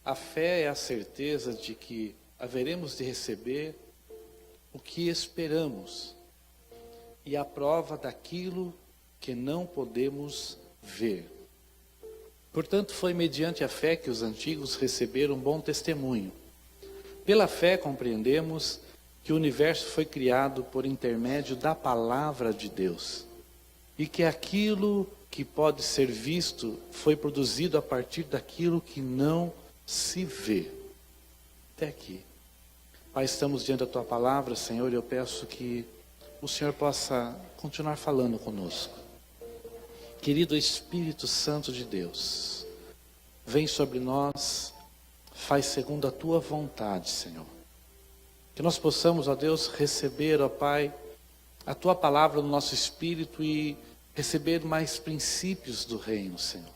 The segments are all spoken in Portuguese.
A fé é a certeza de que haveremos de receber o que esperamos e a prova daquilo que não podemos ver. Portanto, foi mediante a fé que os antigos receberam bom testemunho. Pela fé compreendemos que o universo foi criado por intermédio da palavra de Deus e que aquilo que pode ser visto foi produzido a partir daquilo que não se vê. Até aqui. Pai, estamos diante da Tua palavra, Senhor, e eu peço que o Senhor possa continuar falando conosco. Querido Espírito Santo de Deus, vem sobre nós, faz segundo a Tua vontade, Senhor. Que nós possamos, ó Deus, receber, ó Pai, a Tua palavra no nosso espírito e receber mais princípios do reino, Senhor.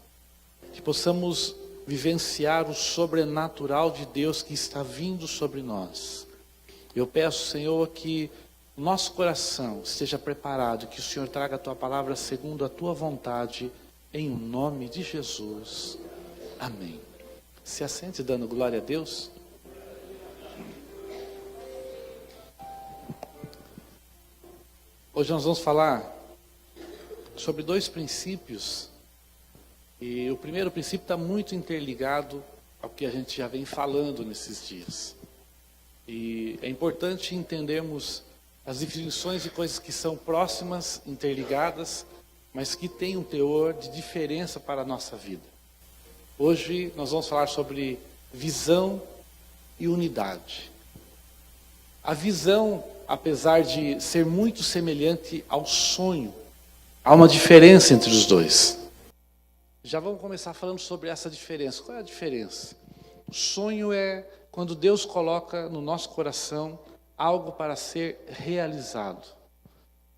Que possamos vivenciar o sobrenatural de Deus que está vindo sobre nós. Eu peço, Senhor, que nosso coração esteja preparado, que o Senhor traga a Tua palavra segundo a Tua vontade, em nome de Jesus. Amém. Se assente dando glória a Deus. Hoje nós vamos falar sobre dois princípios. E o primeiro princípio está muito interligado ao que a gente já vem falando nesses dias. E é importante entendermos as definições de coisas que são próximas, interligadas, mas que têm um teor de diferença para a nossa vida. Hoje nós vamos falar sobre visão e unidade. A visão, apesar de ser muito semelhante ao sonho, há uma diferença entre os dois. Já vamos começar falando sobre essa diferença. Qual é a diferença? O sonho é quando Deus coloca no nosso coração algo para ser realizado.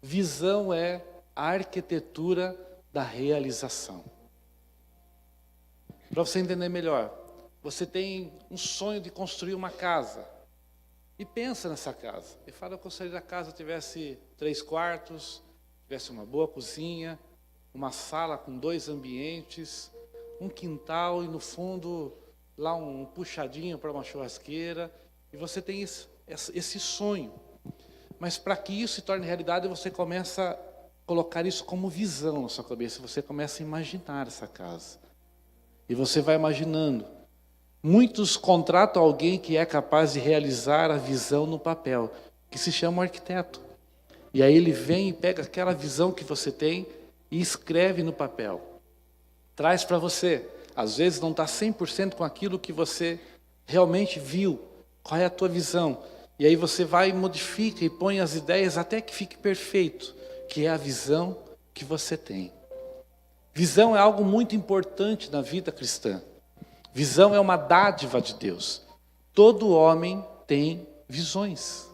Visão é a arquitetura da realização. Para você entender melhor, você tem um sonho de construir uma casa. E pensa nessa casa. E fala, eu gostaria que a casa tivesse 3 quartos, tivesse uma boa cozinha, uma sala com 2 ambientes, um quintal e no fundo lá um puxadinho para uma churrasqueira. E você tem esse sonho. Mas para que isso se torne realidade, você começa a colocar isso como visão na sua cabeça. Você começa a imaginar essa casa. E você vai imaginando. Muitos contratam alguém que é capaz de realizar a visão no papel, que se chama um arquiteto. E aí ele vem e pega aquela visão que você tem e escreve no papel. Traz para você. Às vezes não está 100% com aquilo que você realmente viu. Qual é a tua visão? E aí você vai e modifica e põe as ideias até que fique perfeito, que é a visão que você tem. Visão é algo muito importante na vida cristã. Visão é uma dádiva de Deus. Todo homem tem visões.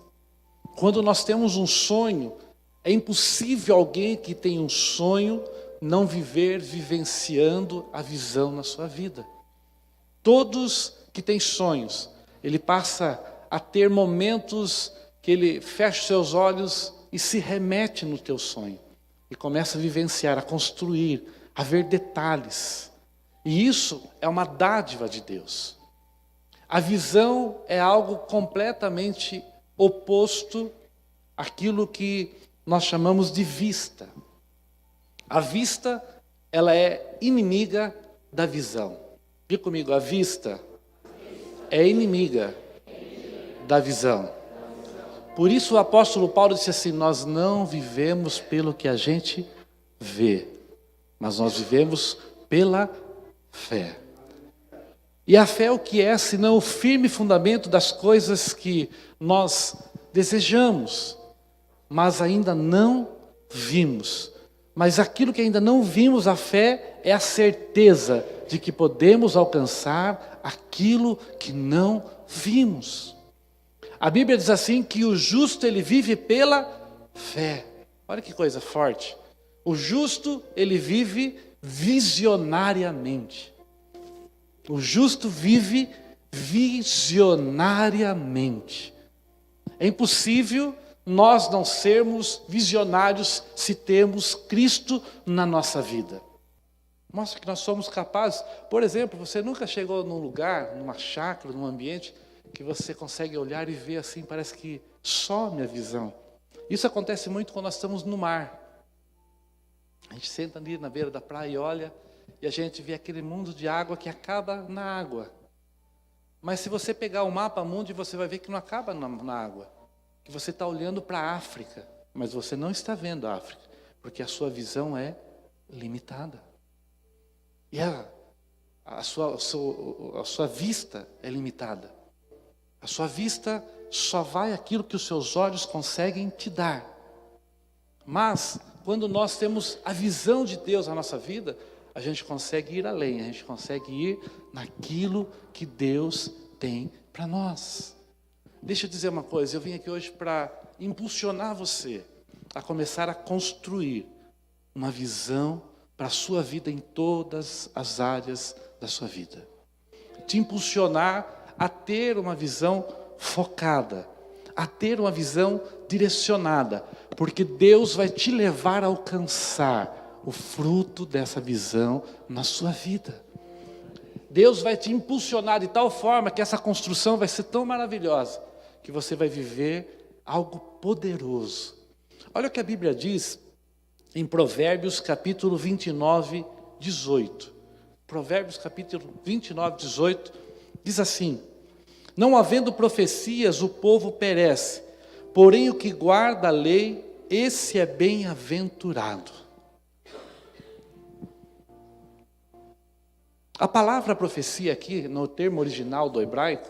Quando nós temos um sonho, é impossível alguém que tem um sonho não vivenciando a visão na sua vida. Todos que têm sonhos, ele passa a ter momentos que ele fecha seus olhos e se remete no teu sonho. E começa a vivenciar, a construir, a ver detalhes. E isso é uma dádiva de Deus. A visão é algo completamente oposto àquilo que nós chamamos de vista. A vista, ela é inimiga da visão. Diga comigo, a vista é inimiga da visão. Por isso o apóstolo Paulo disse assim, nós não vivemos pelo que a gente vê, mas nós vivemos pela fé. E a fé é o que é, senão o firme fundamento das coisas que nós desejamos, mas ainda não vimos. Mas aquilo que ainda não vimos, a fé é a certeza de que podemos alcançar aquilo que não vimos. A Bíblia diz assim que o justo ele vive pela fé. Olha que coisa forte. O justo ele vive visionariamente. O justo vive visionariamente. É impossível nós não sermos visionários se temos Cristo na nossa vida. Mostra que nós somos capazes. Por exemplo, você nunca chegou num lugar, numa chácara, num ambiente, que você consegue olhar e ver assim, parece que some a visão. Isso acontece muito quando nós estamos no mar. A gente senta ali na beira da praia e olha, e a gente vê aquele mundo de água que acaba na água. Mas se você pegar o mapa mundi, você vai ver que não acaba na água. Que você está olhando para a África, mas você não está vendo a África, porque a sua visão é limitada. E a sua vista é limitada. A sua vista só vai aquilo que os seus olhos conseguem te dar. Mas, quando nós temos a visão de Deus na nossa vida, a gente consegue ir além, a gente consegue ir naquilo que Deus tem para nós. Deixa eu dizer uma coisa, eu vim aqui hoje para impulsionar você a começar a construir uma visão para a sua vida em todas as áreas da sua vida. Te impulsionar a ter uma visão focada, a ter uma visão direcionada, porque Deus vai te levar a alcançar o fruto dessa visão na sua vida. Deus vai te impulsionar de tal forma que essa construção vai ser tão maravilhosa, que você vai viver algo poderoso. Olha o que a Bíblia diz em Provérbios capítulo 29, 18. Provérbios capítulo 29, 18, diz assim: não havendo profecias, o povo perece, porém o que guarda a lei, esse é bem-aventurado. A palavra profecia aqui, no termo original do hebraico,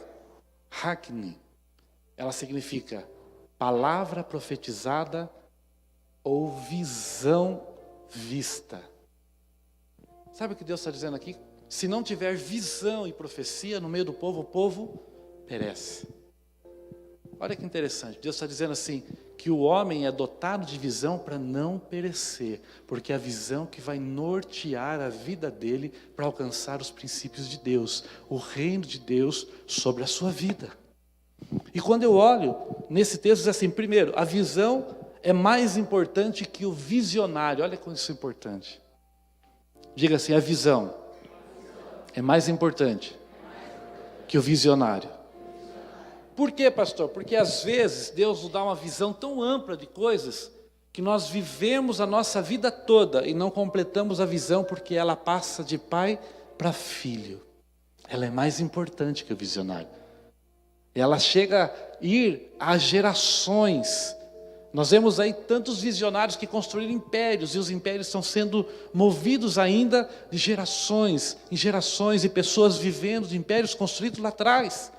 hakni, ela significa palavra profetizada ou visão vista. Sabe o que Deus está dizendo aqui? Se não tiver visão e profecia no meio do povo, o povo perece. Olha que interessante, Deus está dizendo assim, que o homem é dotado de visão para não perecer, porque é a visão que vai nortear a vida dele para alcançar os princípios de Deus, o reino de Deus sobre a sua vida. E quando eu olho nesse texto, diz assim, primeiro, a visão é mais importante que o visionário. Olha como isso é importante. Diga assim, a visão é mais importante que o visionário. Por quê, pastor? Porque às vezes Deus nos dá uma visão tão ampla de coisas que nós vivemos a nossa vida toda e não completamos a visão porque ela passa de pai para filho. Ela é mais importante que o visionário. Ela chega a ir a gerações. Nós vemos aí tantos visionários que construíram impérios, e os impérios estão sendo movidos ainda de gerações em gerações, e pessoas vivendo de impérios construídos lá atrás.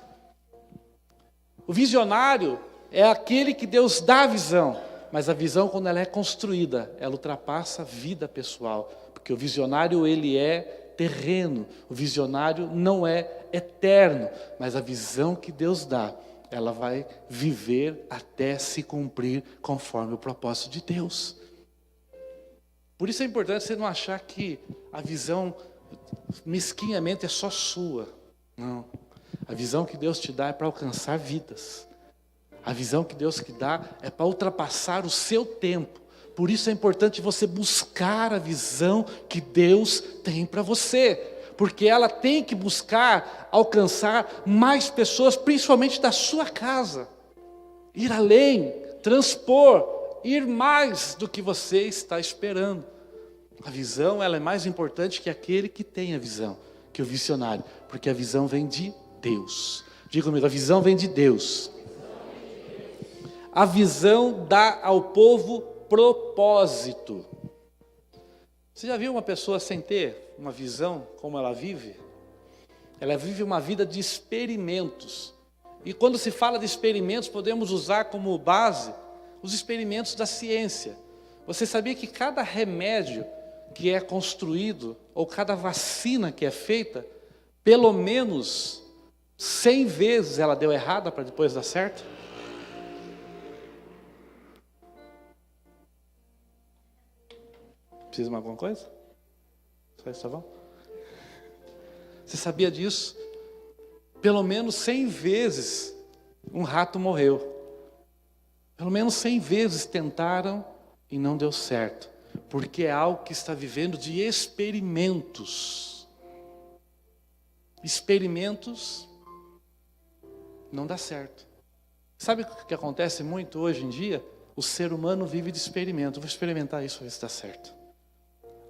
O visionário é aquele que Deus dá a visão, mas a visão, quando ela é construída, ela ultrapassa a vida pessoal, porque o visionário, ele é terreno, o visionário não é eterno, mas a visão que Deus dá, ela vai viver até se cumprir conforme o propósito de Deus. Por isso é importante você não achar que a visão mesquinhamente é só sua. Não. A visão que Deus te dá é para alcançar vidas. A visão que Deus te dá é para ultrapassar o seu tempo. Por isso é importante você buscar a visão que Deus tem para você. Porque ela tem que buscar alcançar mais pessoas, principalmente da sua casa. Ir além, transpor, ir mais do que você está esperando. A visão, ela é mais importante que aquele que tem a visão, que o visionário. Porque a visão vem de Deus. Diga comigo, a visão vem de Deus. A visão dá ao povo propósito. Você já viu uma pessoa sem ter uma visão, como ela vive? Ela vive uma vida de experimentos. E quando se fala de experimentos, podemos usar como base os experimentos da ciência. Você sabia que cada remédio que é construído, ou cada vacina que é feita, pelo menos 100 vezes ela deu errada para depois dar certo? Precisa de alguma coisa? Só isso, tá bom? Você sabia disso? Pelo menos 100 vezes um rato morreu. Pelo menos 100 vezes tentaram e não deu certo. Porque é algo que está vivendo de experimentos. Experimentos não dá certo. Sabe o que acontece muito hoje em dia? O ser humano vive de experimento. Vou experimentar isso, ver se dá certo.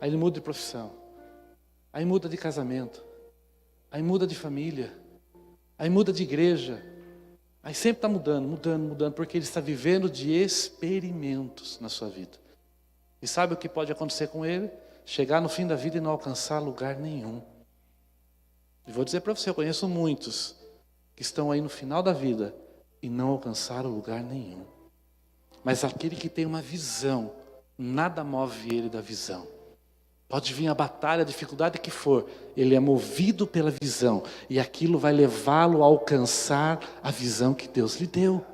Aí ele muda de profissão. Aí muda de casamento. Aí muda de família. Aí muda de igreja. Aí sempre está mudando, porque ele está vivendo de experimentos na sua vida. E sabe o que pode acontecer com ele? Chegar no fim da vida e não alcançar lugar nenhum. E vou dizer para você, eu conheço muitos que estão aí no final da vida e não alcançaram lugar nenhum. Mas aquele que tem uma visão, nada move ele da visão. Pode vir a batalha, a dificuldade que for, ele é movido pela visão. E aquilo vai levá-lo a alcançar a visão que Deus lhe deu.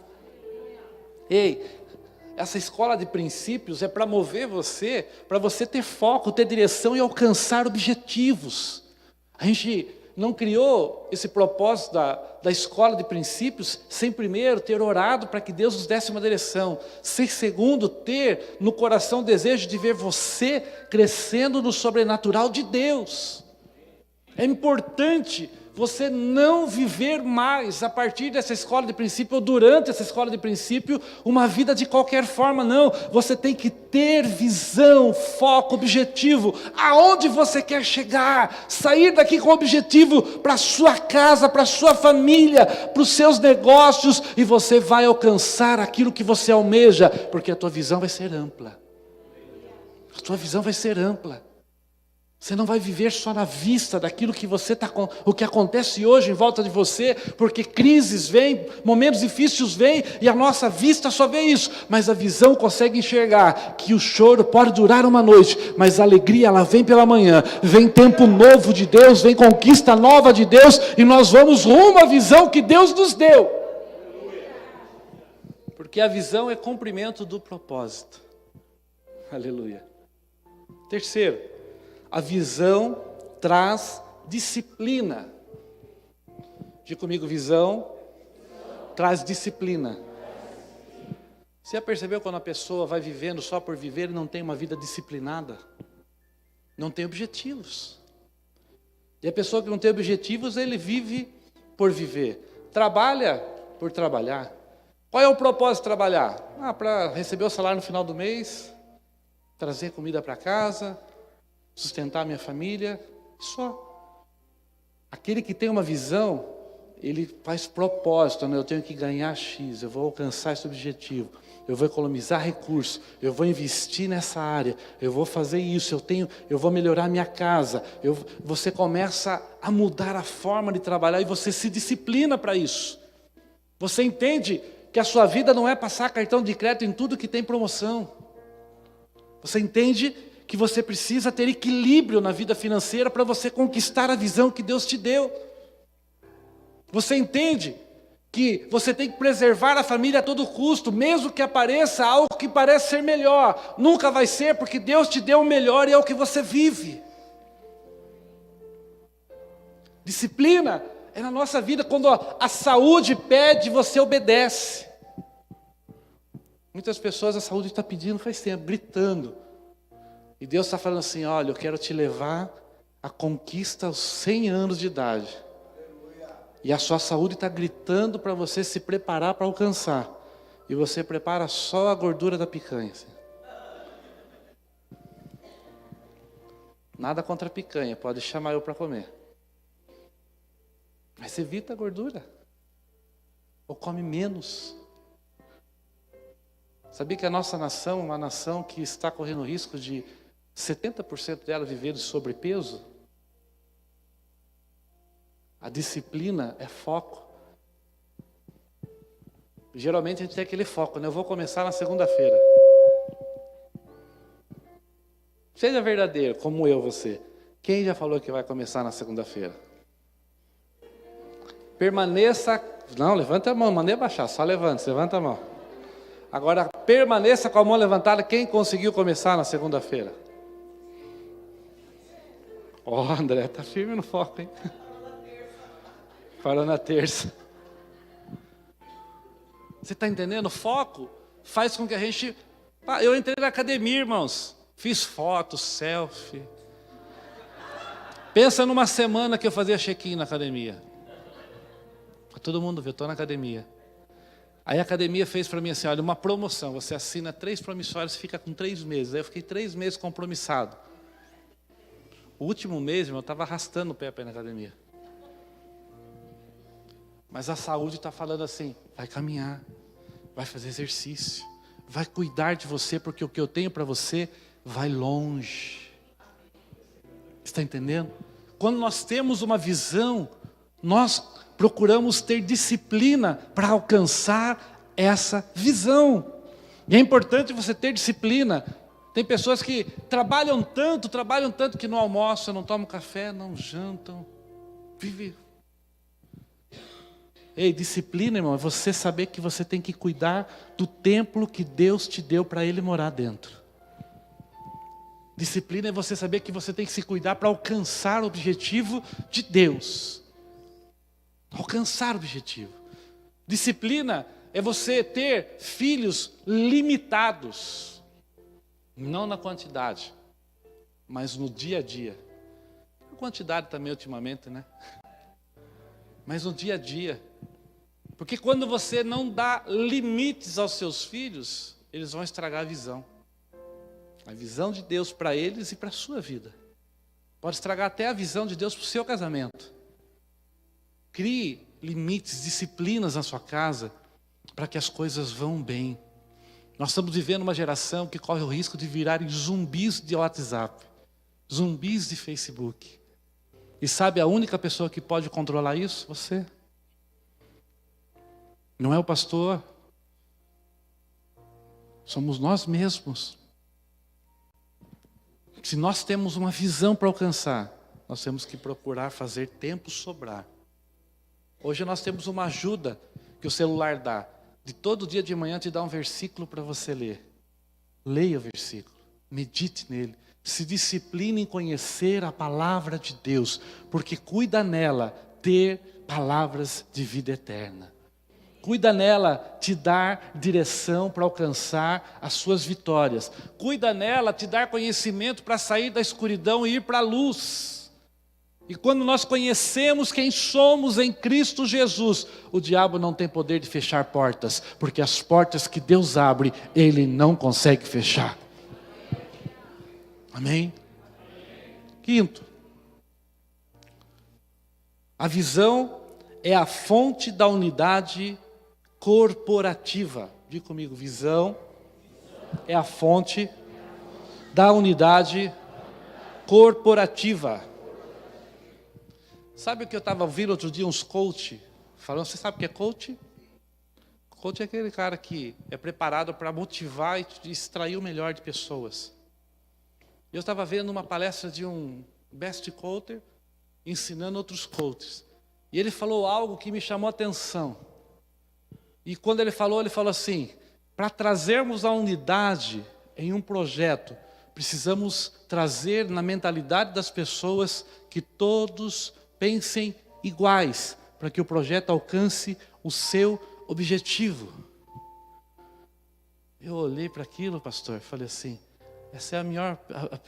Ei, essa escola de princípios é para mover você, para você ter foco, ter direção e alcançar objetivos. A gente não criou esse propósito da escola de princípios sem primeiro ter orado para que Deus nos desse uma direção. Sem segundo, ter no coração o desejo de ver você crescendo no sobrenatural de Deus. É importante você não viver mais a partir dessa escola de princípio ou durante essa escola de princípio uma vida de qualquer forma, não. Você tem que ter visão, foco, objetivo. Aonde você quer chegar? Sair daqui com objetivo para a sua casa, para a sua família, para os seus negócios, e você vai alcançar aquilo que você almeja, porque a tua visão vai ser ampla. A tua visão vai ser ampla. Você não vai viver só na vista daquilo que você está com, o que acontece hoje em volta de você, porque crises vêm, momentos difíceis vêm, e a nossa vista só vê isso, mas a visão consegue enxergar que o choro pode durar uma noite, mas a alegria ela vem pela manhã, vem tempo novo de Deus, vem conquista nova de Deus, e nós vamos rumo à visão que Deus nos deu. Porque a visão é cumprimento do propósito. Aleluia. Terceiro, a visão traz disciplina. Diga comigo, visão traz disciplina. Você já percebeu quando a pessoa vai vivendo só por viver e não tem uma vida disciplinada? Não tem objetivos. E a pessoa que não tem objetivos, ele vive por viver. Trabalha por trabalhar. Qual é o propósito de trabalhar? Para receber o salário no final do mês, trazer comida para casa, sustentar minha família, só. Aquele que tem uma visão, ele faz propósito, né? Eu tenho que ganhar X, eu vou alcançar esse objetivo, eu vou economizar recursos, eu vou investir nessa área, eu vou fazer isso, eu vou melhorar minha casa. Você começa a mudar a forma de trabalhar e você se disciplina para isso. Você entende que a sua vida não é passar cartão de crédito em tudo que tem promoção. Você entende que você precisa ter equilíbrio na vida financeira para você conquistar a visão que Deus te deu. Você entende que você tem que preservar a família a todo custo, mesmo que apareça algo que parece ser melhor. Nunca vai ser, porque Deus te deu o melhor e é o que você vive. Disciplina é na nossa vida, quando a saúde pede, você obedece. Muitas pessoas a saúde está pedindo faz tempo, gritando. E Deus está falando assim, olha, eu quero te levar à conquista aos 100 anos de idade. E a sua saúde está gritando para você se preparar para alcançar. E você prepara só a gordura da picanha. Assim. Nada contra a picanha, pode chamar eu para comer. Mas evita a gordura. Ou come menos. Sabia que a nossa nação é uma nação que está correndo o risco de 70% dela viver de sobrepeso? A disciplina é foco. Geralmente a gente tem aquele foco, né? Eu vou começar na segunda-feira. Seja verdadeiro, como você. Quem já falou que vai começar na segunda-feira? Permaneça... Não, levanta a mão, mandei baixar, só levanta a mão. Agora, permaneça com a mão levantada, quem conseguiu começar na segunda-feira? André, tá firme no foco, hein? Parou na terça. Você está entendendo? Foco faz com que a gente... Eu entrei na academia, irmãos. Fiz foto, selfie. Pensa numa semana que eu fazia check-in na academia. Pra todo mundo ver, eu estou na academia. Aí a academia fez para mim assim, olha, uma promoção. Você assina 3 promissórios e fica com 3 meses. Aí eu fiquei 3 meses compromissado. O último mês, eu estava arrastando o pé para ir na academia. Mas a saúde está falando assim, vai caminhar, vai fazer exercício, vai cuidar de você, porque o que eu tenho para você vai longe. Está entendendo? Quando nós temos uma visão, nós procuramos ter disciplina para alcançar essa visão. E é importante você ter disciplina. Tem pessoas que trabalham tanto que não almoçam, não tomam café, não jantam. Vive. Ei, disciplina, irmão, é você saber que você tem que cuidar do templo que Deus te deu para Ele morar dentro. Disciplina é você saber que você tem que se cuidar para alcançar o objetivo de Deus. Alcançar o objetivo. Disciplina é você ter filhos limitados. Não na quantidade, mas no dia a dia. A quantidade também ultimamente, né? Mas no dia a dia. Porque quando você não dá limites aos seus filhos, eles vão estragar a visão. A visão de Deus para eles e para a sua vida. Pode estragar até a visão de Deus para o seu casamento. Crie limites, disciplinas na sua casa, para que as coisas vão bem. Nós estamos vivendo uma geração que corre o risco de virarem zumbis de WhatsApp, zumbis de Facebook. E sabe a única pessoa que pode controlar isso? Você. Não é o pastor. Somos nós mesmos. Se nós temos uma visão para alcançar, nós temos que procurar fazer tempo sobrar. Hoje nós temos uma ajuda que o celular dá. De todo dia de manhã te dá um versículo para você ler. Leia o versículo, medite nele. Se discipline em conhecer a palavra de Deus, porque cuida nela ter palavras de vida eterna. Cuida nela te dar direção para alcançar as suas vitórias. Cuida nela te dar conhecimento para sair da escuridão e ir para a luz. E quando nós conhecemos quem somos em Cristo Jesus, o diabo não tem poder de fechar portas, porque as portas que Deus abre, Ele não consegue fechar. Amém? Quinto, a visão é a fonte da unidade corporativa. Diga comigo, visão é a fonte da unidade corporativa. Sabe o que eu estava ouvindo outro dia, uns coach falando? Você sabe o que é coach? Coach é aquele cara que é preparado para motivar e extrair o melhor de pessoas. Eu estava vendo uma palestra de um best coacher ensinando outros coaches. E ele falou algo que me chamou a atenção. E quando ele falou assim, para trazermos a unidade em um projeto, precisamos trazer na mentalidade das pessoas que todos pensem iguais, para que o projeto alcance o seu objetivo. Eu olhei para aquilo, pastor, e falei assim, essa é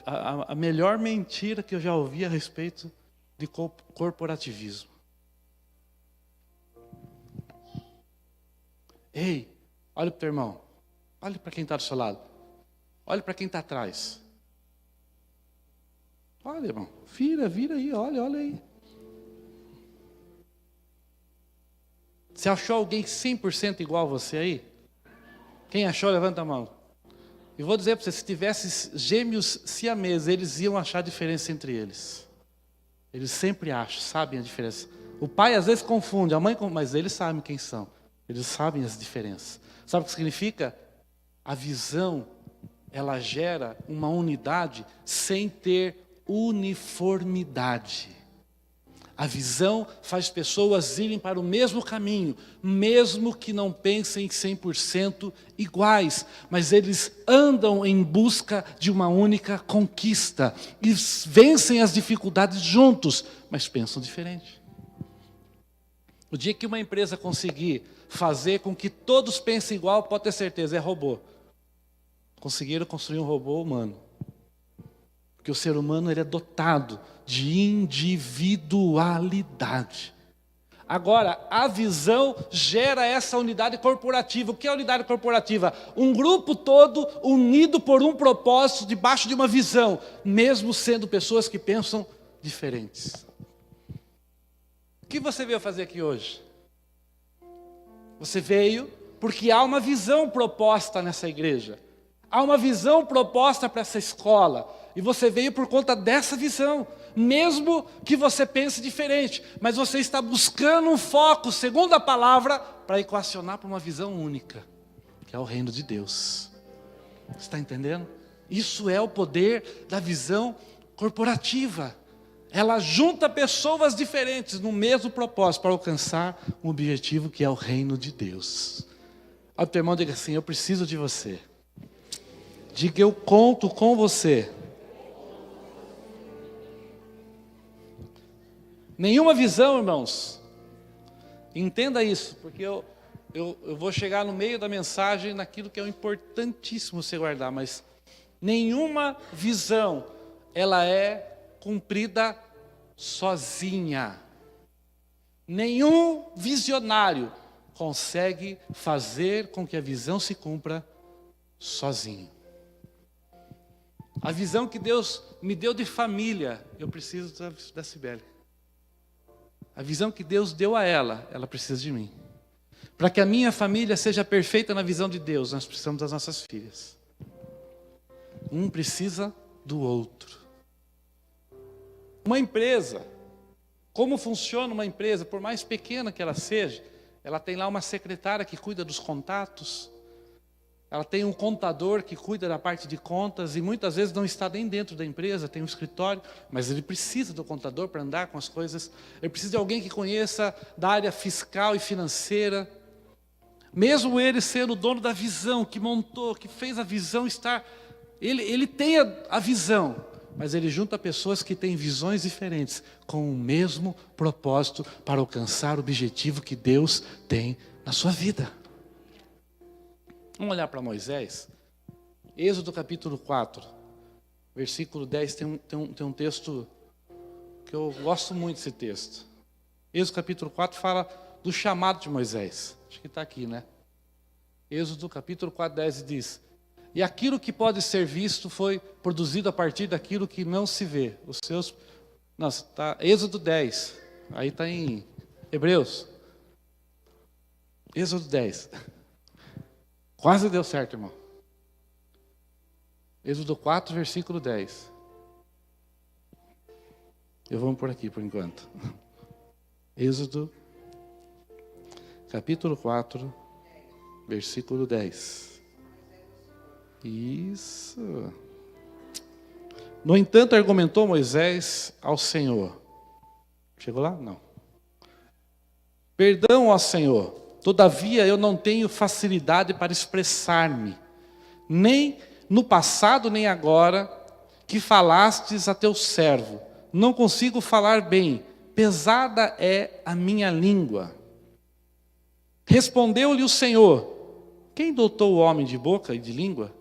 a melhor mentira que eu já ouvi a respeito de corporativismo. Ei, olha para o teu irmão, olha para quem está do seu lado, olha para quem está atrás. Olha, irmão, vira aí, olha aí. Você achou alguém 100% igual a você aí? Quem achou, levanta a mão. E vou dizer para você, se tivesse gêmeos siameses, eles iam achar a diferença entre eles. Eles sempre acham, sabem a diferença. O pai às vezes confunde, a mãe, mas eles sabem quem são. Eles sabem as diferenças. Sabe o que significa? A visão, ela gera uma unidade sem ter uniformidade. A visão faz pessoas irem para o mesmo caminho, mesmo que não pensem 100% iguais, mas eles andam em busca de uma única conquista e vencem as dificuldades juntos, mas pensam diferente. O dia que uma empresa conseguir fazer com que todos pensem igual, pode ter certeza, é robô. Conseguiram construir um robô humano. Porque o ser humano ele é dotado de individualidade. Agora, a visão gera essa unidade corporativa. O que é a unidade corporativa? Um grupo todo unido por um propósito, debaixo de uma visão, mesmo sendo pessoas que pensam diferentes. O que você veio fazer aqui hoje? Você veio porque há uma visão proposta nessa igreja. Há uma visão proposta para essa escola. E você veio por conta dessa visão. Mesmo que você pense diferente. Mas você está buscando um foco, segundo a palavra, para equacionar para uma visão única. Que é o reino de Deus. Você está entendendo? Isso é o poder da visão corporativa. Ela junta pessoas diferentes no mesmo propósito para alcançar um objetivo que é o reino de Deus. Olha o teu irmão, diga assim: eu preciso de você. Diga: eu conto com você. Nenhuma visão, irmãos, entenda isso, porque eu vou chegar no meio da mensagem naquilo que é importantíssimo você guardar, mas nenhuma visão, ela é cumprida sozinha. Nenhum visionário consegue fazer com que a visão se cumpra sozinho. A visão que Deus me deu de família, eu preciso da Cibele. A visão que Deus deu a ela, ela precisa de mim. Para que a minha família seja perfeita na visão de Deus, nós precisamos das nossas filhas. Um precisa do outro. Uma empresa, como funciona uma empresa, por mais pequena que ela seja, ela tem lá uma secretária que cuida dos contatos, ela tem um contador que cuida da parte de contas e muitas vezes não está nem dentro da empresa, tem um escritório, mas ele precisa do contador para andar com as coisas. Ele precisa de alguém que conheça da área fiscal e financeira. Mesmo ele sendo o dono da visão, que montou, que fez a visão estar... Ele tem a visão, mas ele junta pessoas que têm visões diferentes com o mesmo propósito para alcançar o objetivo que Deus tem na sua vida. Vamos olhar para Moisés. Êxodo capítulo 4, versículo 10, tem um texto que eu gosto muito desse texto. Êxodo capítulo 4 fala do chamado de Moisés. Acho que está aqui, né? Êxodo capítulo 4, 10 diz: e aquilo que pode ser visto foi produzido a partir daquilo que não se vê. Os seus... Nossa, tá Êxodo 10. Aí está em Hebreus. Êxodo 10. Quase deu certo, irmão. Êxodo 4, versículo 10. Eu vou por aqui por enquanto. Êxodo, capítulo 4, versículo 10. Isso. No entanto, argumentou Moisés ao Senhor. Chegou lá? Não. Perdão, ó Senhor. Todavia eu não tenho facilidade para expressar-me, nem no passado nem agora, que falastes a teu servo. Não consigo falar bem, pesada é a minha língua. Respondeu-lhe o Senhor: quem dotou o homem de boca e de língua?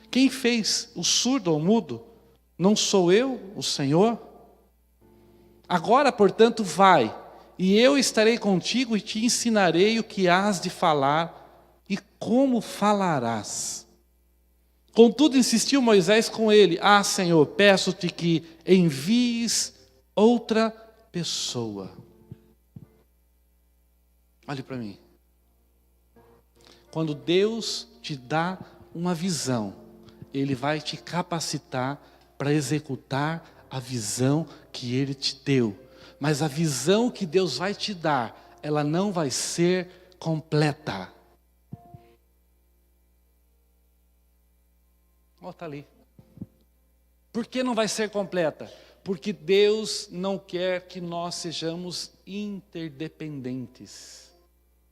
Quem fez o surdo ou mudo? Não sou eu, o Senhor? Agora, portanto, vai. E eu estarei contigo e te ensinarei o que hás de falar e como falarás. Contudo, insistiu Moisés com ele: ah, Senhor, peço-te que envies outra pessoa. Olhe para mim. Quando Deus te dá uma visão, Ele vai te capacitar para executar a visão que Ele te deu. Mas a visão que Deus vai te dar, ela não vai ser completa. Está ali. Por que não vai ser completa? Porque Deus não quer que nós sejamos interdependentes.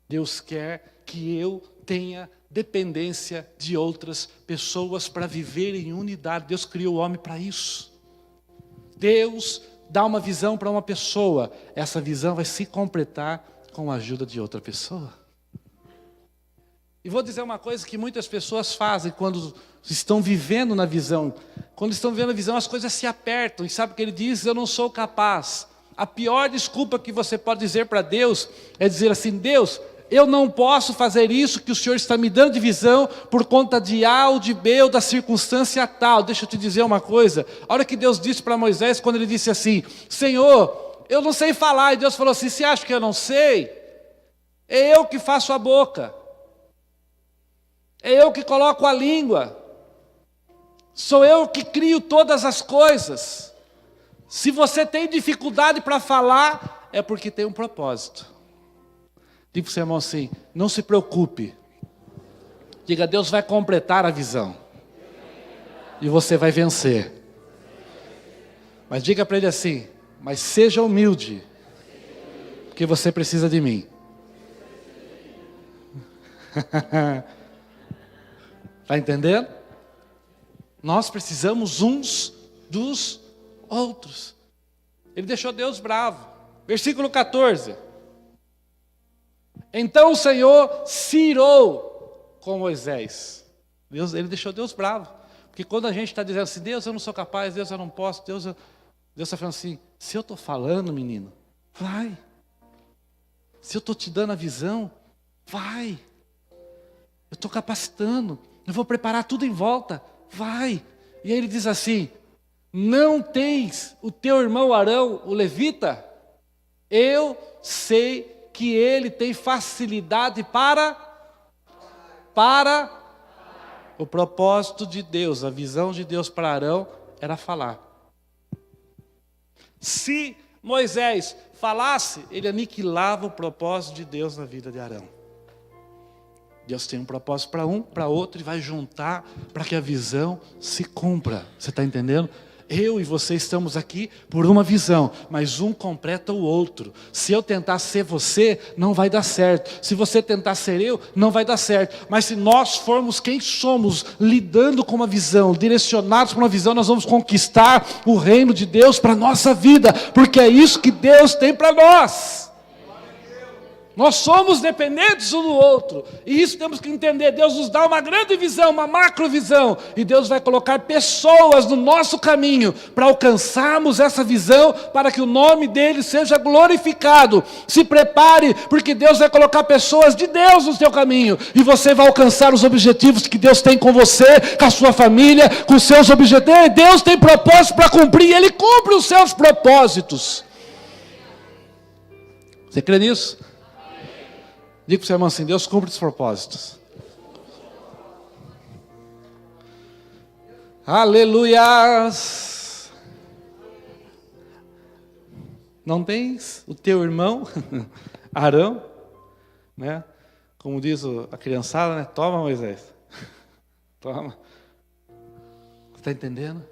Deus quer que eu tenha dependência de outras pessoas para viver em unidade. Deus criou o homem para isso. Deus dá uma visão para uma pessoa, essa visão vai se completar com a ajuda de outra pessoa. E vou dizer uma coisa que muitas pessoas fazem quando estão vivendo na visão. quando estão vivendo a visão, as coisas se apertam. E sabe o que ele diz? Eu não sou capaz. A pior desculpa que você pode dizer para Deus é dizer assim: Deus, eu não posso fazer isso que o Senhor está me dando de visão por conta de A ou de B ou da circunstância tal. Deixa eu te dizer uma coisa. A hora que Deus disse para Moisés, quando ele disse assim: Senhor, eu não sei falar. E Deus falou assim: você acha que eu não sei? É eu que faço a boca. É eu que coloco a língua. Sou eu que crio todas as coisas. Se você tem dificuldade para falar, é porque tem um propósito. Diga para o seu irmão assim: não se preocupe. Diga: Deus vai completar a visão. E você vai vencer. Mas diga para ele assim: mas seja humilde. Porque você precisa de mim. Está entendendo? Nós precisamos uns dos outros. Ele deixou Deus bravo. Versículo 14. Então o Senhor se irou com Moisés. Ele deixou Deus bravo. Porque quando a gente está dizendo assim: Deus, eu não sou capaz, Deus, eu não posso, Deus está falando assim: se eu estou falando, menino, vai. Se eu estou te dando a visão, vai. Eu estou capacitando, eu vou preparar tudo em volta, vai. E aí ele diz assim: não tens o teu irmão Arão, o levita? Eu sei que ele tem facilidade para o propósito de Deus, a visão de Deus para Arão era falar. Se Moisés falasse, ele aniquilava o propósito de Deus na vida de Arão. Deus tem um propósito para um, para outro, e vai juntar para que a visão se cumpra. Você está entendendo? Eu e você estamos aqui por uma visão, mas um completa o outro. Se eu tentar ser você, não vai dar certo. Se você tentar ser eu, não vai dar certo. Mas se nós formos quem somos, lidando com uma visão, direcionados para uma visão, nós vamos conquistar o reino de Deus para a nossa vida, porque é isso que Deus tem para nós. Nós somos dependentes um do outro, e isso temos que entender. Deus nos dá uma grande visão, uma macrovisão, e Deus vai colocar pessoas no nosso caminho, para alcançarmos essa visão, para que o nome dele seja glorificado. Se prepare, porque Deus vai colocar pessoas de Deus no seu caminho, e você vai alcançar os objetivos que Deus tem com você, com a sua família, com os seus objetivos. Deus tem propósito para cumprir, e Ele cumpre os seus propósitos. Você crê nisso? Diga para o seu irmão assim: Deus cumpre os propósitos. Aleluias. Não tens o teu irmão Arão, né? Como diz a criançada, né? Toma, Moisés. Toma. Está entendendo?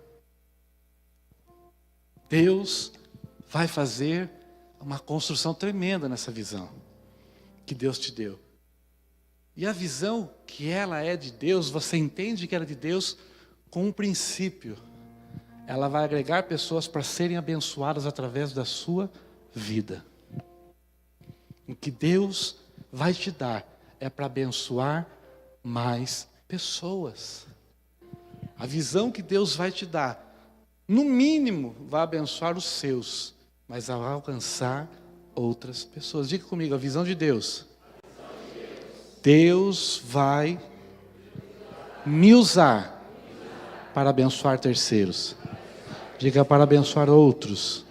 Deus vai fazer uma construção tremenda nessa visão que Deus te deu. E a visão que ela é de Deus, você entende que ela é de Deus com um princípio. Ela vai agregar pessoas para serem abençoadas através da sua vida. O que Deus vai te dar é para abençoar mais pessoas. A visão que Deus vai te dar, no mínimo, vai abençoar os seus, mas vai alcançar outras pessoas. Diga comigo: a visão de Deus. Deus vai me usar para abençoar terceiros. Diga: para abençoar outros.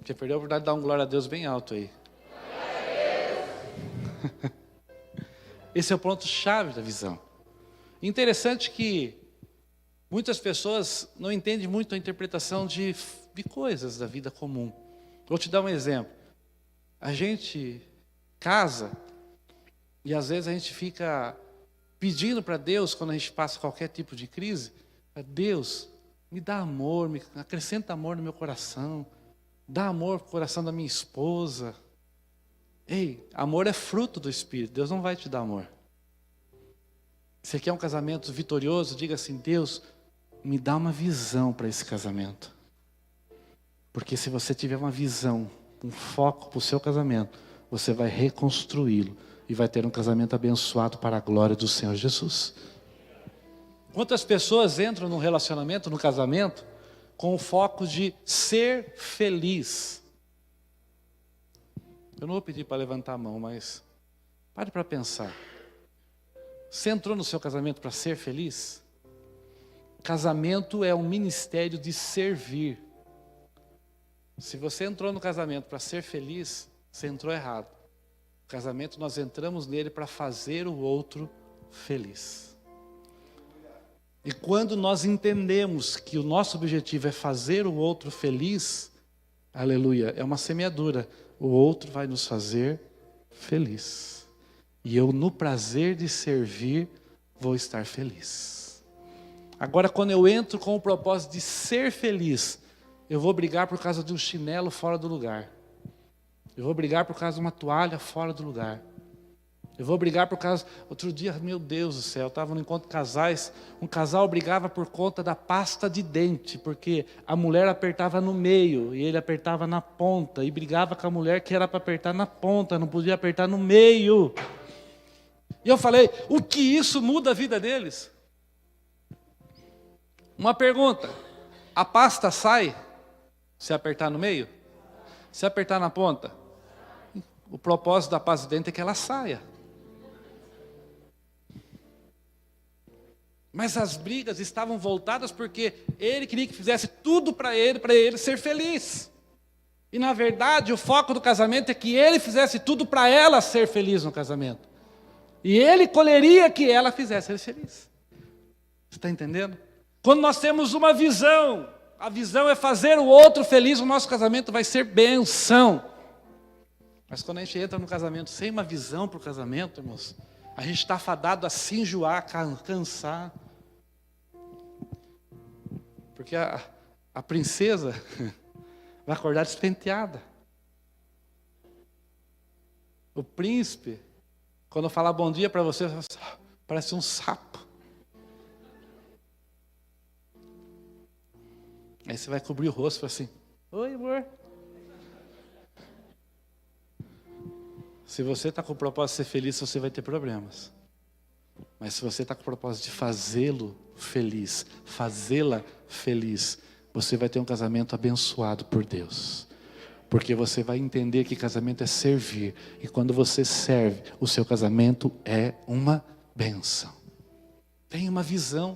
Você perdeu a oportunidade de dar um glória a Deus bem alto aí. Esse é o ponto-chave da visão. Interessante que muitas pessoas não entendem muito a interpretação de coisas da vida comum. Vou te dar um exemplo. A gente casa e às vezes a gente fica pedindo para Deus, quando a gente passa qualquer tipo de crise: Deus, me dá amor, me acrescenta amor no meu coração, dá amor pro coração da minha esposa. Ei, amor é fruto do Espírito, Deus não vai te dar amor. Você quer um casamento vitorioso? Diga assim: Deus, me dá uma visão para esse casamento. Porque se você tiver uma visão, um foco para o seu casamento, você vai reconstruí-lo e vai ter um casamento abençoado para a glória do Senhor Jesus. Quantas pessoas entram no relacionamento, no casamento, com o foco de ser feliz? Eu não vou pedir para levantar a mão, mas pare para pensar. Você entrou no seu casamento para ser feliz? Casamento é um ministério de servir. Se você entrou no casamento para ser feliz, você entrou errado. O casamento, nós entramos nele para fazer o outro feliz. E quando nós entendemos que o nosso objetivo é fazer o outro feliz, aleluia, é uma semeadura. O outro vai nos fazer feliz. E eu, no prazer de servir, vou estar feliz. Agora, quando eu entro com o propósito de ser feliz, eu vou brigar por causa de um chinelo fora do lugar. Eu vou brigar por causa de uma toalha fora do lugar. Eu vou brigar por causa... Outro dia, meu Deus do céu, eu estava no encontro de casais. Um casal brigava por conta da pasta de dente, porque a mulher apertava no meio e ele apertava na ponta. E brigava com a mulher que era para apertar na ponta, não podia apertar no meio. E eu falei, o que isso muda a vida deles? Uma pergunta, a pasta sai se apertar no meio? Se apertar na ponta? O propósito da pasta de dente é que ela saia. Mas as brigas estavam voltadas porque ele queria que fizesse tudo para ele ser feliz. E na verdade o foco do casamento é que ele fizesse tudo para ela ser feliz no casamento. E ele colheria que ela fizesse ele feliz. Você está entendendo? Quando nós temos uma visão, a visão é fazer o outro feliz, o nosso casamento vai ser benção. Mas quando a gente entra no casamento sem uma visão para o casamento, irmãos, a gente está fadado a se enjoar, cansar. Porque a princesa vai acordar despenteada. O príncipe, quando falar bom dia para você, parece um sapo. Aí você vai cobrir o rosto e fala assim, oi amor. Se você está com o propósito de ser feliz, você vai ter problemas. Mas se você está com o propósito de fazê-lo feliz, fazê-la feliz, você vai ter um casamento abençoado por Deus. Porque você vai entender que casamento é servir. E quando você serve, o seu casamento é uma bênção. Tenha uma visão.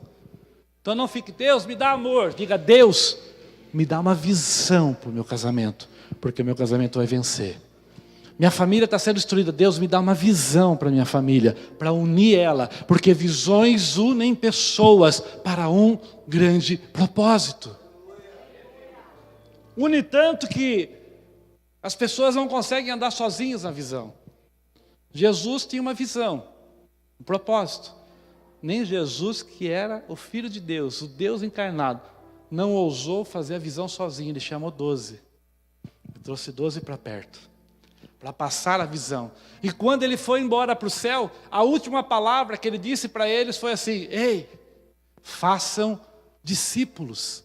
Então não fique, Deus me dá amor. Diga, Deus me dá uma visão para o meu casamento. Porque o meu casamento vai vencer. Minha família está sendo destruída. Deus me dá uma visão para minha família, para unir ela, porque visões unem pessoas para um grande propósito. Une tanto que as pessoas não conseguem andar sozinhas na visão. Jesus tinha uma visão, um propósito. Nem Jesus, que era o Filho de Deus, o Deus encarnado, não ousou fazer a visão sozinho, ele chamou 12. Ele trouxe 12 para perto, para passar a visão. E quando ele foi embora para o céu, a última palavra que ele disse para eles foi assim, ei, façam discípulos,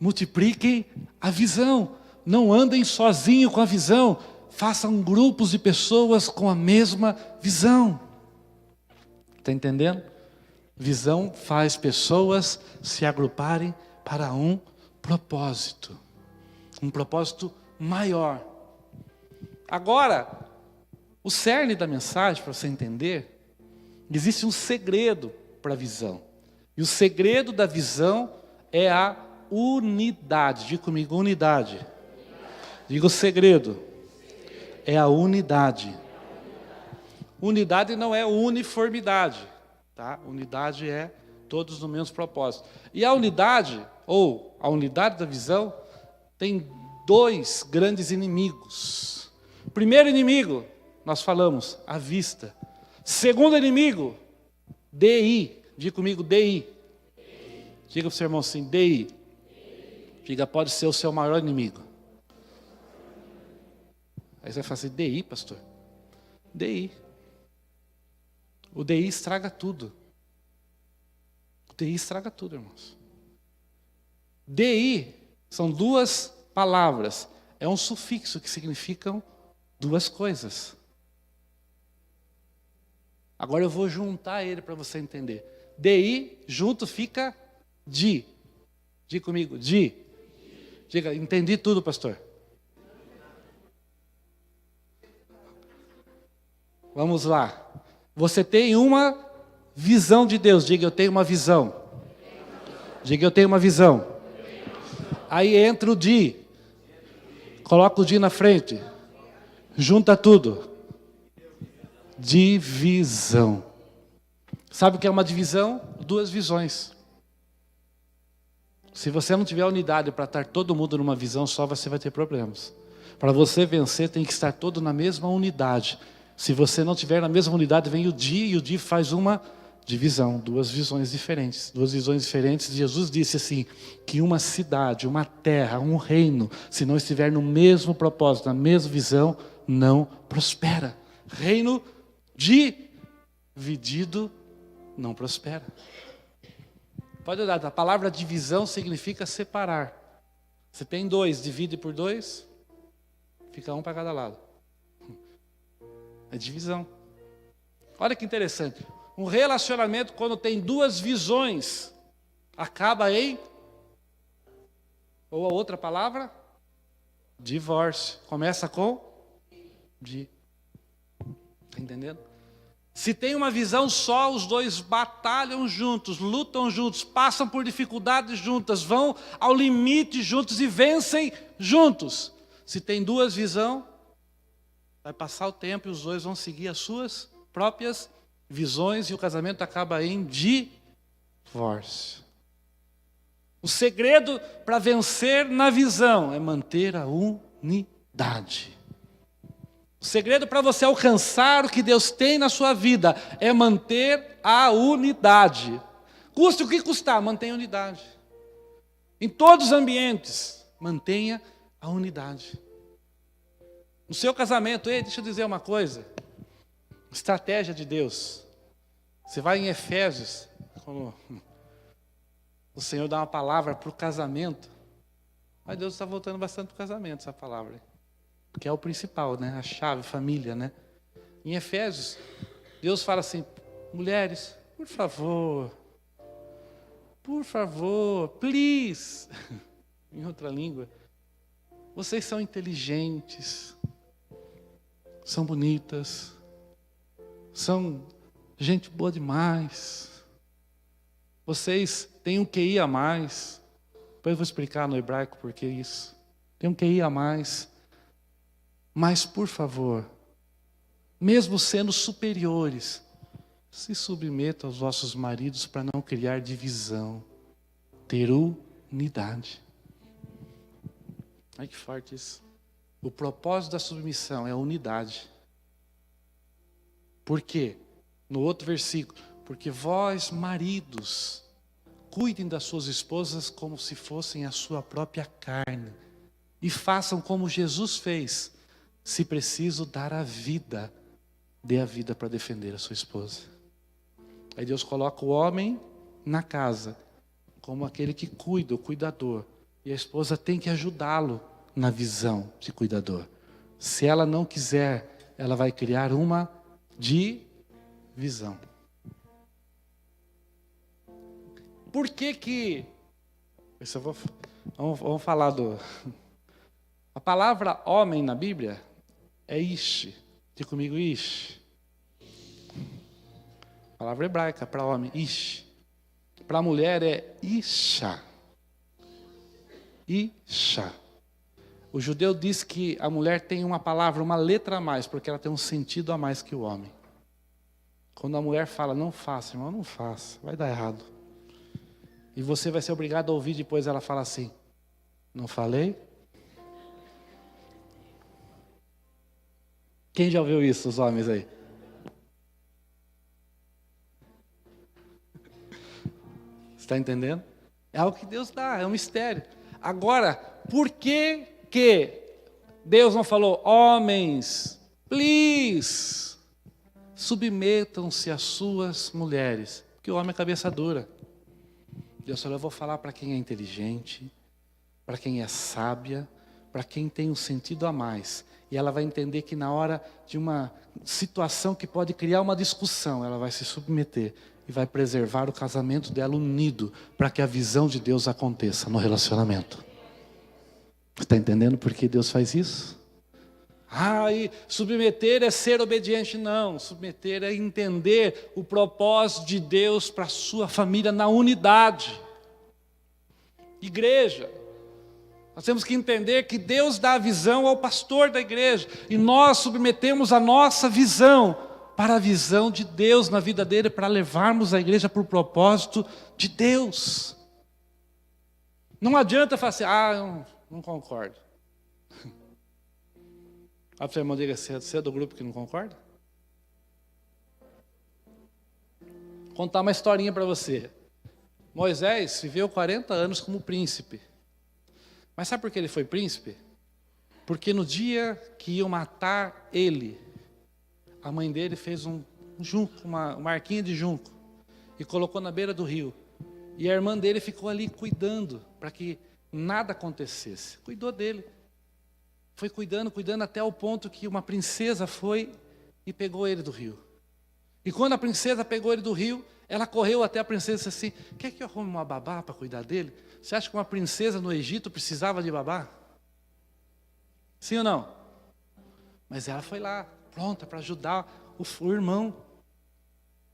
multipliquem a visão, não andem sozinhos com a visão, façam grupos de pessoas com a mesma visão. Está entendendo? Visão faz pessoas se agruparem para um propósito maior. Agora, o cerne da mensagem, para você entender, existe um segredo para a visão. E o segredo da visão é a unidade. Diga comigo, unidade. Diga o segredo. É a unidade. Unidade não é uniformidade. Tá? Unidade é todos no mesmo propósito. E a unidade, ou a unidade da visão, tem dois grandes inimigos. Primeiro inimigo, nós falamos, a vista. Segundo inimigo, DI. Diga comigo, DI. Diga para o seu irmão assim, DI. Diga, pode ser o seu maior inimigo. Aí você vai falar assim, DI, pastor? DI. O DI estraga tudo. O DI estraga tudo, irmãos. DI são duas palavras. É um sufixo que significam duas coisas. Agora eu vou juntar ele para você entender. DI, junto fica di. Diga comigo, di. Diga, entendi tudo, pastor. Vamos lá. Você tem uma visão de Deus. Diga, eu tenho uma visão. Diga, eu tenho uma visão. Aí entra o di. Coloca o di na frente. Junta tudo. Divisão. Sabe o que é uma divisão? Duas visões. Se você não tiver unidade para estar todo mundo numa visão só, você vai ter problemas. Para você vencer, tem que estar todo na mesma unidade. Se você não tiver na mesma unidade, vem o di, e o di faz uma divisão, duas visões diferentes. Duas visões diferentes. Jesus disse assim, que uma cidade, uma terra, um reino, se não estiver no mesmo propósito, na mesma visão, não prospera. Reino dividido não prospera. Pode olhar, a palavra divisão significa separar. Você tem dois, divide por dois, fica um para cada lado. É divisão. Olha que interessante. Um relacionamento, quando tem duas visões, acaba em, ou a outra palavra, divórcio. Começa com di. Está entendendo? Se tem uma visão só, os dois batalham juntos, lutam juntos, passam por dificuldades juntas, vão ao limite juntos e vencem juntos. Se tem duas visões, vai passar o tempo e os dois vão seguir as suas próprias visões e o casamento acaba em divórcio. O segredo para vencer na visão é manter a unidade. O segredo para você alcançar o que Deus tem na sua vida é manter a unidade. Custe o que custar, mantenha a unidade. Em todos os ambientes, mantenha a unidade. No seu casamento, deixa eu dizer uma coisa. Estratégia de Deus. Você vai em Efésios, quando o Senhor dá uma palavra para o casamento. Mas Deus está voltando bastante para o casamento, essa palavra. Que é o principal, né? A chave, família, né? Em Efésios, Deus fala assim, mulheres, por favor, please, em outra língua, vocês são inteligentes, são bonitas, são gente boa demais, vocês têm um QI a mais, depois eu vou explicar no hebraico por que isso, tem um QI a mais. Mas, por favor, mesmo sendo superiores, se submetam aos vossos maridos para não criar divisão, ter unidade. Ai, que forte isso. O propósito da submissão é a unidade. Por quê? No outro versículo, porque vós, maridos, cuidem das suas esposas como se fossem a sua própria carne, e façam como Jesus fez. Se preciso dar a vida, dê a vida para defender a sua esposa. Aí Deus coloca o homem na casa, como aquele que cuida, o cuidador. E a esposa tem que ajudá-lo na visão de cuidador. Se ela não quiser, ela vai criar uma divisão. Por que isso vamos falar do... A palavra homem na Bíblia é ish. Diga comigo, ish. A palavra hebraica para homem, ish. Para mulher é isha. Isha. O judeu diz que a mulher tem uma palavra, uma letra a mais, porque ela tem um sentido a mais que o homem. Quando a mulher fala, não faça, irmão, não faça, vai dar errado. E você vai ser obrigado a ouvir depois ela fala assim, não falei? Quem já ouviu isso, os homens aí? Você está entendendo? É algo que Deus dá, é um mistério. Agora, por que Deus não falou, homens, please, submetam-se às suas mulheres? Porque o homem é cabeça dura. Deus falou, eu vou falar para quem é inteligente, para quem é sábia, para quem tem um sentido a mais. E ela vai entender que na hora de uma situação que pode criar uma discussão, ela vai se submeter e vai preservar o casamento dela unido, para que a visão de Deus aconteça no relacionamento. Você está entendendo por que Deus faz isso? E submeter é ser obediente. Não, submeter é entender o propósito de Deus para a sua família na unidade. Igreja, nós temos que entender que Deus dá a visão ao pastor da igreja, e nós submetemos a nossa visão para a visão de Deus na vida dele, para levarmos a igreja para o propósito de Deus. Não adianta falar assim, eu não concordo. Olha para o seu irmão, diga, você é do grupo que não concorda? Vou contar uma historinha para você. Moisés viveu 40 anos como príncipe. Mas sabe por que ele foi príncipe? Porque no dia que iam matar ele, a mãe dele fez um junco, uma arquinha de junco, e colocou na beira do rio. E a irmã dele ficou ali cuidando, para que nada acontecesse. Cuidou dele. Foi cuidando até o ponto que uma princesa foi e pegou ele do rio. E quando a princesa pegou ele do rio, ela correu até a princesa e disse assim, quer que eu arrume uma babá para cuidar dele? Você acha que uma princesa no Egito precisava de babá? Sim ou não? Mas ela foi lá, pronta para ajudar o irmão.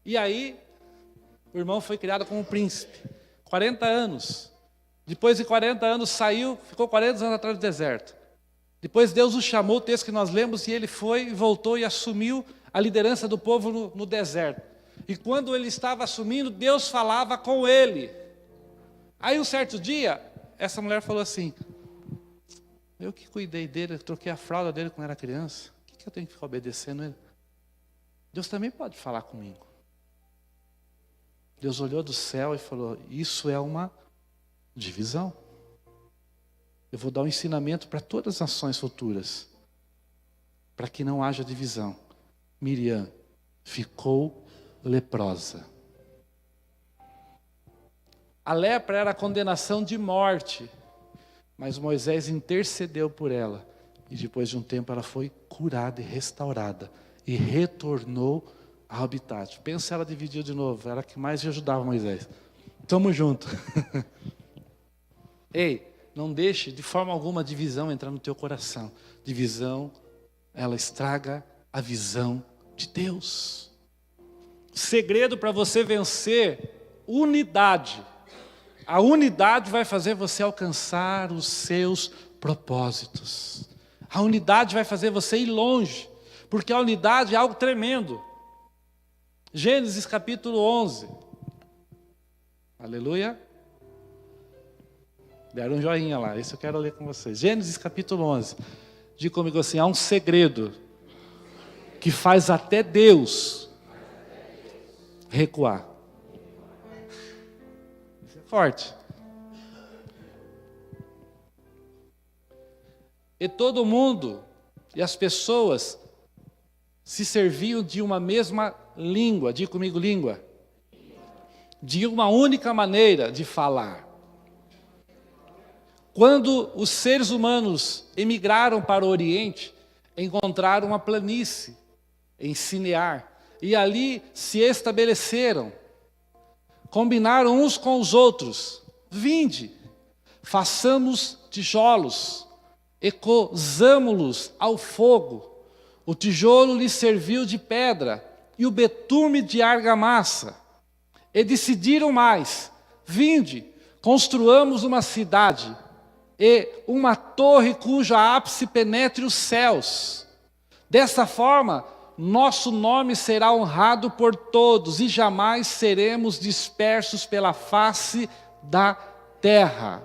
E aí, o irmão foi criado como príncipe. 40 anos. Depois de 40 anos saiu, ficou 40 anos atrás do deserto. Depois Deus o chamou, o texto que nós lemos, e ele foi e voltou e assumiu a liderança do povo no deserto. E quando ele estava assumindo, Deus falava com ele. Aí um certo dia, essa mulher falou assim, eu que cuidei dele, eu troquei a fralda dele quando era criança, o que eu tenho que ficar obedecendo ele? Deus também pode falar comigo. Deus olhou do céu e falou, isso é uma divisão. Eu vou dar um ensinamento para todas as nações futuras, para que não haja divisão. Miriam ficou leprosa. A lepra era a condenação de morte, mas Moisés intercedeu por ela, e depois de um tempo ela foi curada e restaurada, e retornou ao habitat. Pensa, ela dividiu de novo, ela que mais ajudava Moisés. Tamo junto. Ei, não deixe de forma alguma a divisão entrar no teu coração. Divisão, ela estraga a visão de Deus. Segredo para você vencer, unidade. A unidade vai fazer você alcançar os seus propósitos. A unidade vai fazer você ir longe, porque a unidade é algo tremendo. Gênesis capítulo 11. Aleluia. Deram um joinha lá, isso eu quero ler com vocês. Gênesis capítulo 11. Diga comigo assim, há um segredo que faz até Deus recuar. Isso é forte. E todo mundo e as pessoas se serviam de uma mesma língua. Diga comigo, língua. De uma única maneira de falar. Quando os seres humanos emigraram para o Oriente, encontraram uma planície em Sinear, e ali se estabeleceram, combinaram uns com os outros, vinde, façamos tijolos, e cozamo-los ao fogo, o tijolo lhes serviu de pedra, e o betume de argamassa, e decidiram mais, vinde, construamos uma cidade, e uma torre cujo ápice penetre os céus. Dessa forma, nosso nome será honrado por todos e jamais seremos dispersos pela face da terra.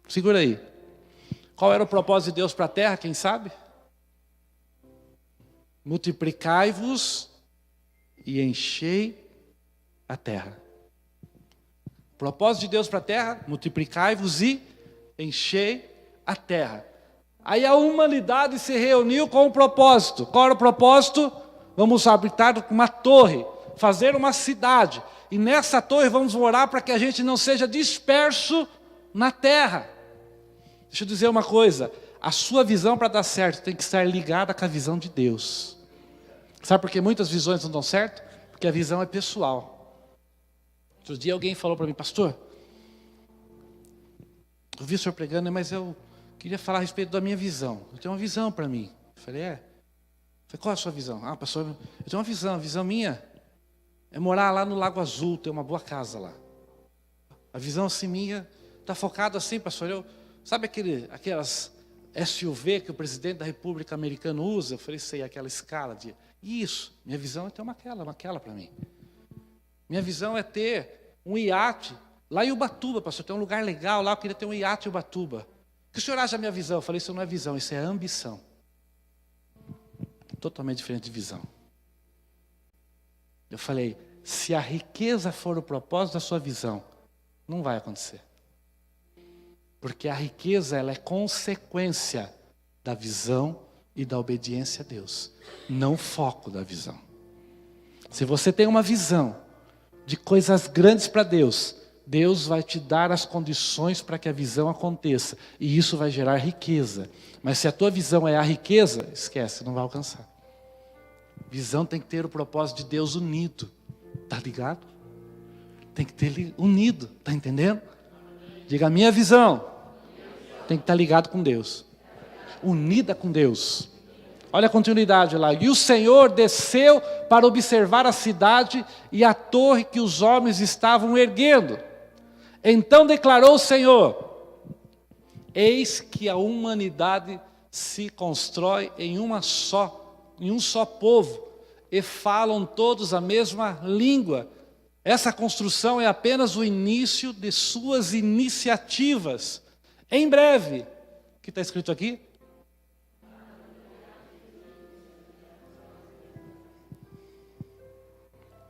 Segura aí. Qual era o propósito de Deus para a terra, quem sabe? Multiplicai-vos e enchei a terra. O propósito de Deus para a terra, multiplicai-vos e enchei a terra. Aí a humanidade se reuniu com um propósito. Qual era o propósito? Vamos habitar uma torre, fazer uma cidade. E nessa torre vamos orar para que a gente não seja disperso na terra. Deixa eu dizer uma coisa, a sua visão para dar certo tem que estar ligada com a visão de Deus. Sabe por que muitas visões não dão certo? Porque a visão é pessoal. Outro dia alguém falou para mim, pastor, eu vi o senhor pregando, mas eu queria falar a respeito da minha visão. Eu tenho uma visão para mim. Eu falei, falei, qual é a sua visão? Ah, pastor, eu tenho uma visão. A visão minha é morar lá no Lago Azul, ter uma boa casa lá. A visão assim minha está focada assim, pastor. Sabe aquelas SUV que o presidente da República Americana usa? Eu falei, sei, aquela escala de... Isso, minha visão é ter uma aquela para mim. Minha visão é ter um iate lá em Ubatuba, pastor. Tem um lugar legal lá, eu queria ter um iate em Ubatuba. O que o senhor acha da minha visão? Eu falei, isso não é visão, isso é ambição. Totalmente diferente de visão. Eu falei, se a riqueza for o propósito da sua visão, não vai acontecer. Porque a riqueza, ela é consequência da visão e da obediência a Deus, não foco da visão. Se você tem uma visão de coisas grandes para Deus, Deus vai te dar as condições para que a visão aconteça, e isso vai gerar riqueza. Mas se a tua visão é a riqueza, esquece, não vai alcançar. Visão tem que ter o propósito de Deus unido, tá ligado? Tem que ter unido, tá entendendo? Diga, a minha visão tem que estar ligado com Deus, unida com Deus. Olha a continuidade lá. E o Senhor desceu para observar a cidade e a torre que os homens estavam erguendo. Então declarou o Senhor, eis que a humanidade se constrói em um só povo, e falam todos a mesma língua. Essa construção é apenas o início de suas iniciativas. Em breve, o que está escrito aqui?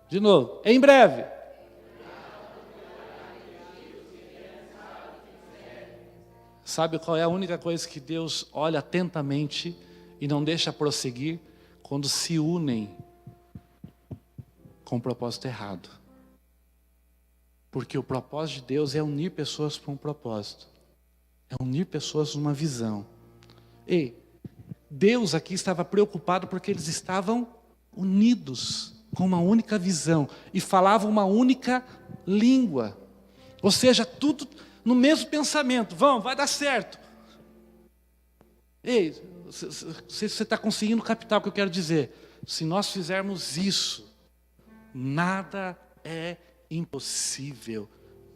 De novo, em breve. Sabe qual é a única coisa que Deus olha atentamente e não deixa prosseguir? Quando se unem com o propósito errado. Porque o propósito de Deus é unir pessoas para um propósito. É unir pessoas numa visão. E Deus aqui estava preocupado porque eles estavam unidos com uma única visão e falavam uma única língua. Ou seja, tudo no mesmo pensamento. Vai dar certo. Ei, se você está conseguindo captar o que eu quero dizer. Se nós fizermos isso, nada é impossível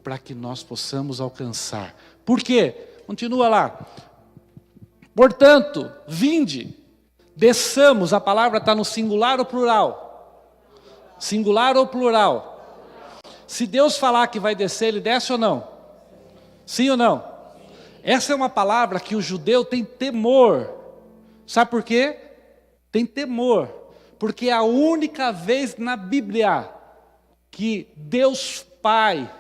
para que nós possamos alcançar. Por quê? Continua lá. Portanto, vinde, desçamos, a palavra está no singular ou plural? Singular ou plural? Se Deus falar que vai descer, Ele desce ou não? Sim ou não? Essa é uma palavra que o judeu tem temor. Sabe por quê? Tem temor. Porque é a única vez na Bíblia que Deus Pai,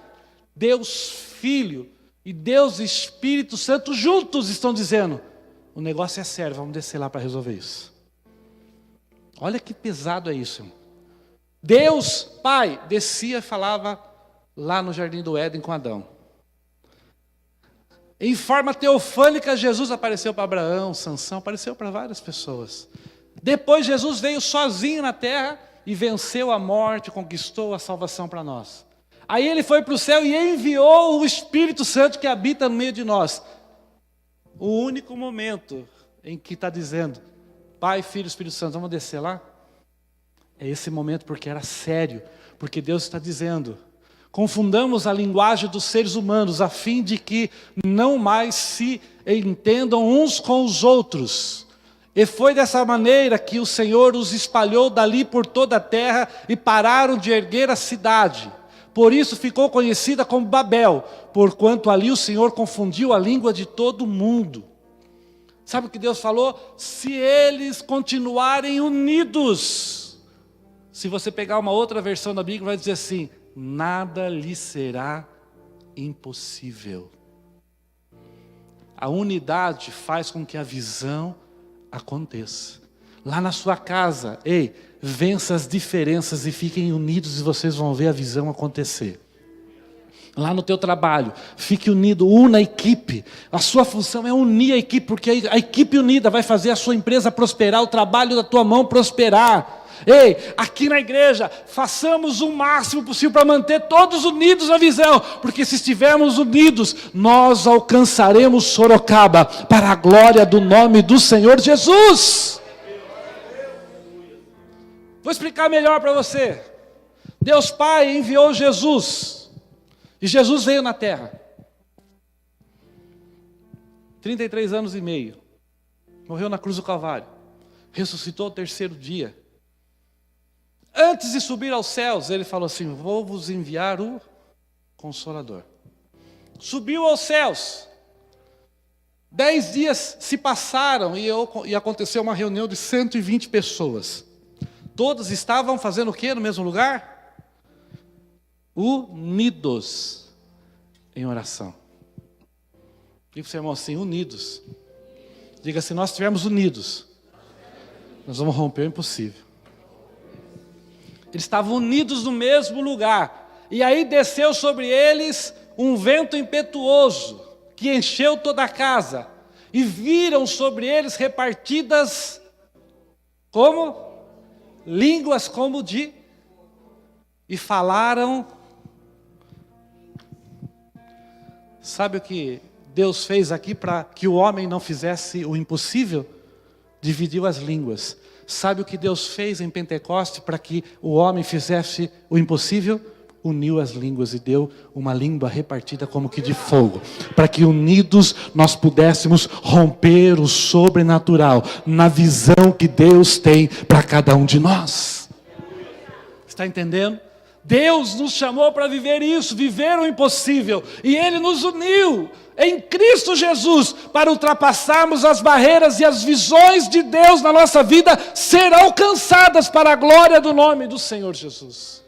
Deus Filho e Deus Espírito Santo juntos estão dizendo, o negócio é sério, vamos descer lá para resolver isso. Olha que pesado é isso, irmão. Deus Pai descia e falava lá no Jardim do Éden com Adão. Em forma teofânica, Jesus apareceu para Abraão, Sansão, apareceu para várias pessoas. Depois Jesus veio sozinho na terra e venceu a morte, conquistou a salvação para nós. Aí ele foi para o céu e enviou o Espírito Santo que habita no meio de nós. O único momento em que está dizendo, Pai, Filho e Espírito Santo, vamos descer lá? É esse momento porque era sério, porque Deus está dizendo, confundamos a linguagem dos seres humanos, a fim de que não mais se entendam uns com os outros. E foi dessa maneira que o Senhor os espalhou dali por toda a terra e pararam de erguer a cidade. Por isso ficou conhecida como Babel, porquanto ali o Senhor confundiu a língua de todo mundo. Sabe o que Deus falou? Se eles continuarem unidos. Se você pegar uma outra versão da Bíblia, vai dizer assim, nada lhe será impossível. A unidade faz com que a visão aconteça. Lá na sua casa, vença as diferenças e fiquem unidos e vocês vão ver a visão acontecer. lá no teu trabalho, fique unido, una a equipe. A sua função é unir a equipe, porque a equipe unida vai fazer a sua empresa prosperar, o trabalho da tua mão prosperar. Ei, aqui na igreja, façamos o máximo possível para manter todos unidos na visão, porque se estivermos unidos, nós alcançaremos Sorocaba, para a glória do nome do Senhor Jesus. Vou explicar melhor para você. Deus Pai enviou Jesus, e Jesus veio na terra, 33 anos e meio, morreu na cruz do Calvário, ressuscitou ao terceiro dia. Antes de subir aos céus, ele falou assim: vou vos enviar o Consolador. Subiu aos céus, 10 dias se passaram e aconteceu uma reunião de 120 pessoas. Todos estavam fazendo o quê no mesmo lugar? Unidos em oração. Diga para o seu irmão assim: unidos. Diga: se nós estivermos unidos, nós vamos romper o impossível. Eles estavam unidos no mesmo lugar. E aí desceu sobre eles um vento impetuoso, que encheu toda a casa. E viram sobre eles repartidas, como? Línguas como de... E falaram... Sabe o que Deus fez aqui para que o homem não fizesse o impossível? Dividiu as línguas. Sabe o que Deus fez em Pentecoste para que o homem fizesse o impossível? Uniu as línguas e deu uma língua repartida como que de fogo, para que unidos nós pudéssemos romper o sobrenatural na visão que Deus tem para cada um de nós. Está entendendo? Deus nos chamou para viver isso, viver o impossível, e Ele nos uniu em Cristo Jesus, para ultrapassarmos as barreiras e as visões de Deus na nossa vida ser alcançadas para a glória do nome do Senhor Jesus.